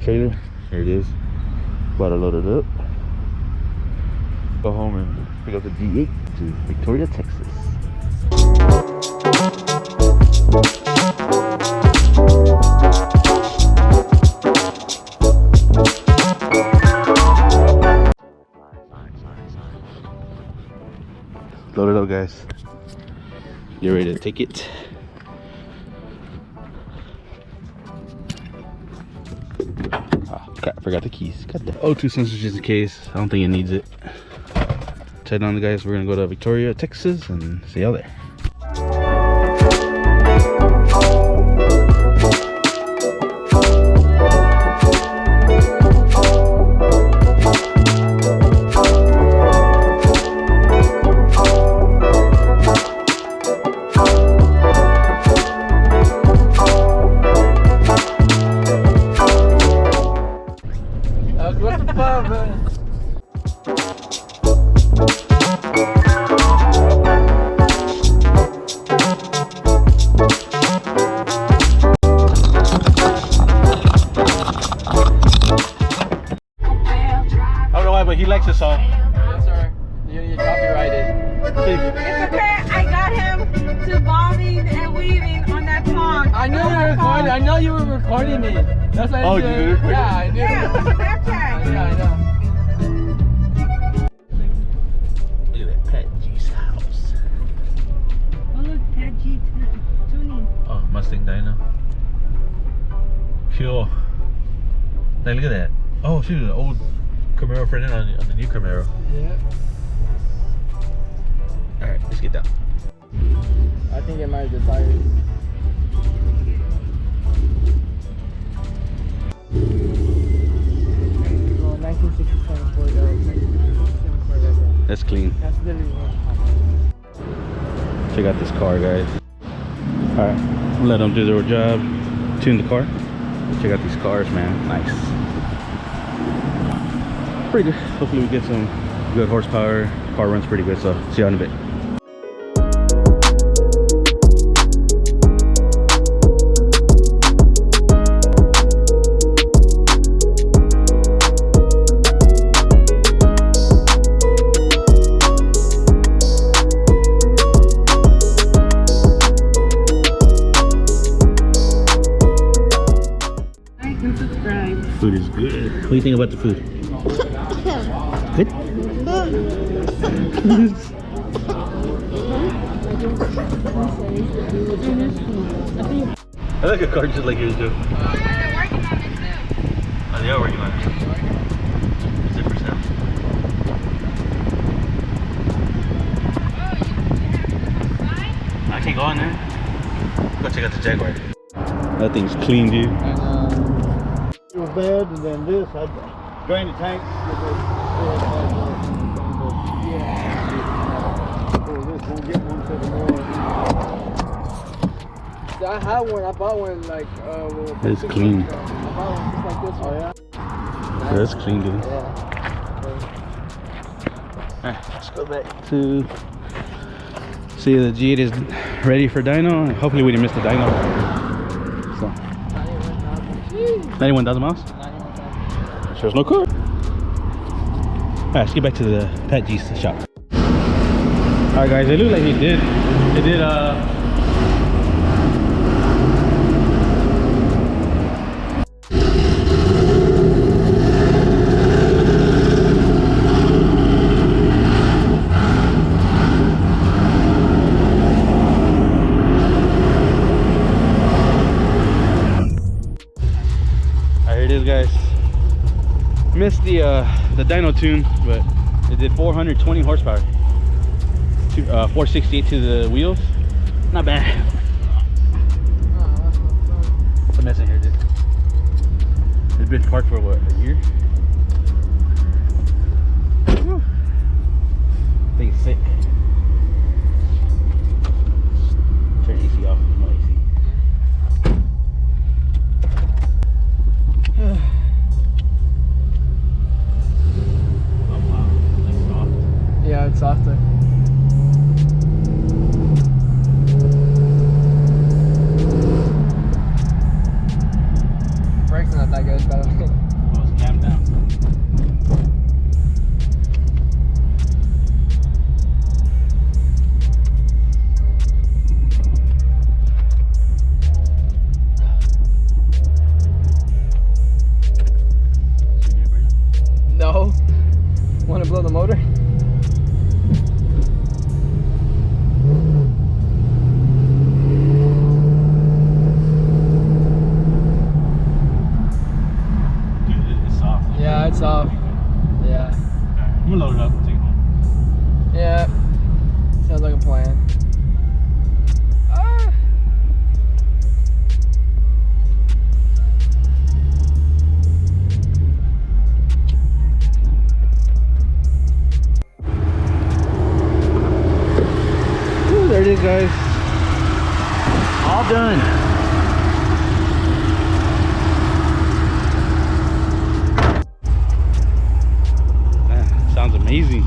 Trailer, here it is. About to load it up. Go home and pick up the G8 to Victoria, Texas. Load it up, guys. Get ready to take it. Crap, forgot the keys. Got the O2 sensor just in case. I don't think it needs it. Heading on, guys. We're gonna go to Victoria, Texas, and see y'all there. But he likes the song. Yes, sir. You copyrighted. It's okay. I got him to bobbing and weaving on that song. I knew you were recording. I know you were recording me. That's why. Oh, you did it? Yeah, I knew. Yeah, on Snapchat. Yeah, I know. Look at that Patg's house. Oh look, Patg tuning. Oh, Mustang Dyno. Cool. Like, look at that. Oh, shoot, an old Camaro front end on the new Camaro. Yeah. Alright, let's get down. I think it might be the tires. Oh, 1967 Ford. That's clean. That's literally one. Check out this car, guys. Alright, let them do their job. Tune the car. Check out these cars, man. Nice. Pretty good. Hopefully we get some good horsepower. Car runs pretty good, so see you in a bit. Like and subscribe. Food is good. What do you think about the food? Good? I like a car just like yours, too. They're working on it too. Oh, they are working on it. Zipper sound. I can't go in there. Go check out the Jaguar. That thing's clean, dude. It was bad, and then this, I drained the tank. I had one. I bought one like. It's clean. I bought one just like this one. Oh yeah. Yeah, that's clean, dude. Yeah. Alright, let's go back to see the G8 is ready for dyno. Hopefully we didn't miss the dyno. So 91,000 miles? 91,000. Sure, no car. Alright, let's get back to the Patg's shop. Alright guys, it looked like it did guys. Missed the dyno tune, but it did 420 horsepower. 468 to the wheels. Not bad. parked for what, a year? Whew. Thing's sick. Turn AC off. No AC. Oh wow, that's soft. Yeah, it's softer. Brakes are not that good, by the way. Oh, it's jammed down. No. Want to blow the motor? Dude, it's soft. Yeah, it's off. Yeah. I'm gonna load it up and take it home. Yeah. Sounds like a plan. Ah. Ooh, there it is, guys. All done. Man, sounds amazing.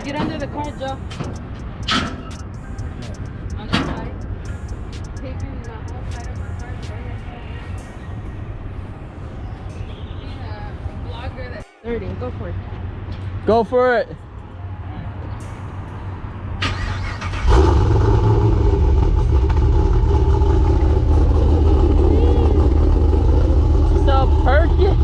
Get under the car, Joe. On the side. Taking the whole side of my car. Being a vlogger that's 30. Go for it. Go for it. So perfect.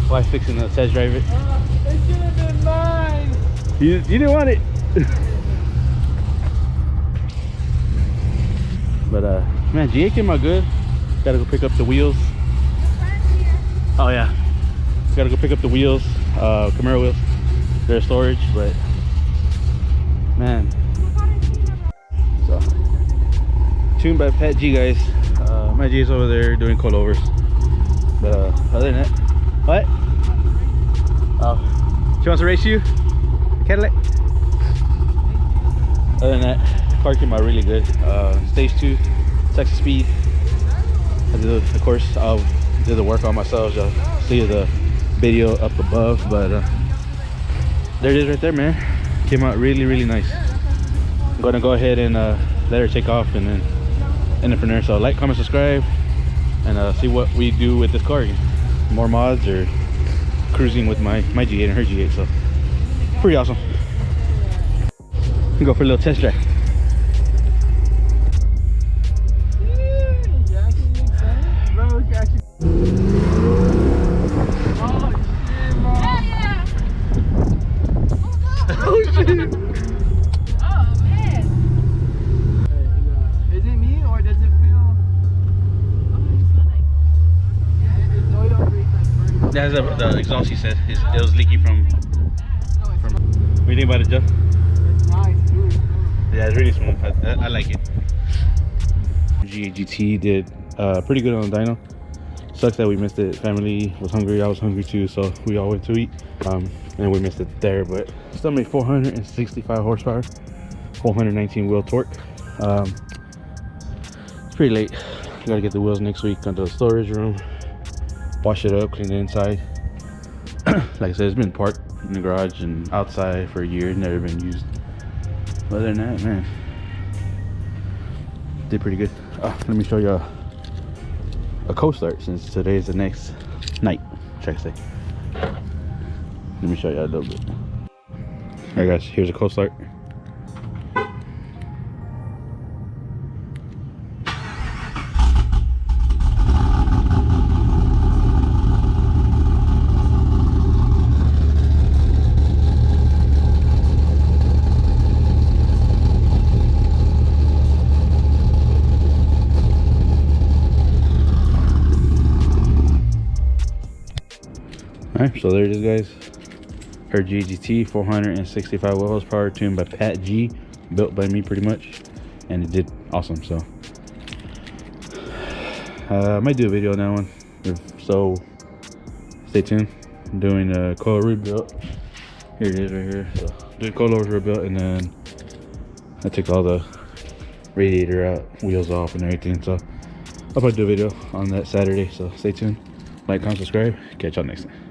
Why fixing the test drive it? It should have been mine. You didn't want it. But man, G8 came out good. Gotta go pick up the wheels. Oh yeah, gotta go pick up the wheels, Camaro wheels. They're storage, but man. So tuned by Patg, guys. My G's over there doing coilovers. But other than that, what? Oh, she wants to race you, Cadillac. Other than that, car came out really good. Stage 2, Texas speed. I did, of course, I'll do the work on myself. You'll see the video up above, but there it is right there, man. Came out really nice. I'm gonna go ahead and let her take off and then end it from there. So like, comment, subscribe, and see what we do with this car again. More mods or cruising with my G8 and her G8. So pretty awesome. Go for a little test drive. Oh shit! Oh man. Is it me or does it feel? That's the exhaust he said. It was leaky from. What do you think about it, Joe? It's nice, really smooth. Yeah, it's really smooth. I like it. GT did pretty good on the dyno. Sucks that we missed it. Family was hungry. I was hungry too, so we all went to eat. And we missed it there, but still made 465 horsepower, 419 wheel torque. It's pretty late. Gotta get the wheels next week onto the storage room, wash it up, clean the inside. Like I said, it's been parked in the garage and outside for a year, never been used. Other than that, man, did pretty good. Let me show you a co-start since today is the next night, should I say. Let me show you a little bit. Alright guys, here's a co-start. Alright, so there it is, guys. Her GGT 465 wheel horsepower, tuned by Patg, built by me pretty much, and it did awesome. So I might do a video on that one, so stay tuned. I'm doing a coil rebuild. Here it is right here. So doing coil rebuild, and then I took all the radiator out, wheels off and everything. So I'll probably do a video on that Saturday, so stay tuned. Like, comment, subscribe. Catch y'all next time.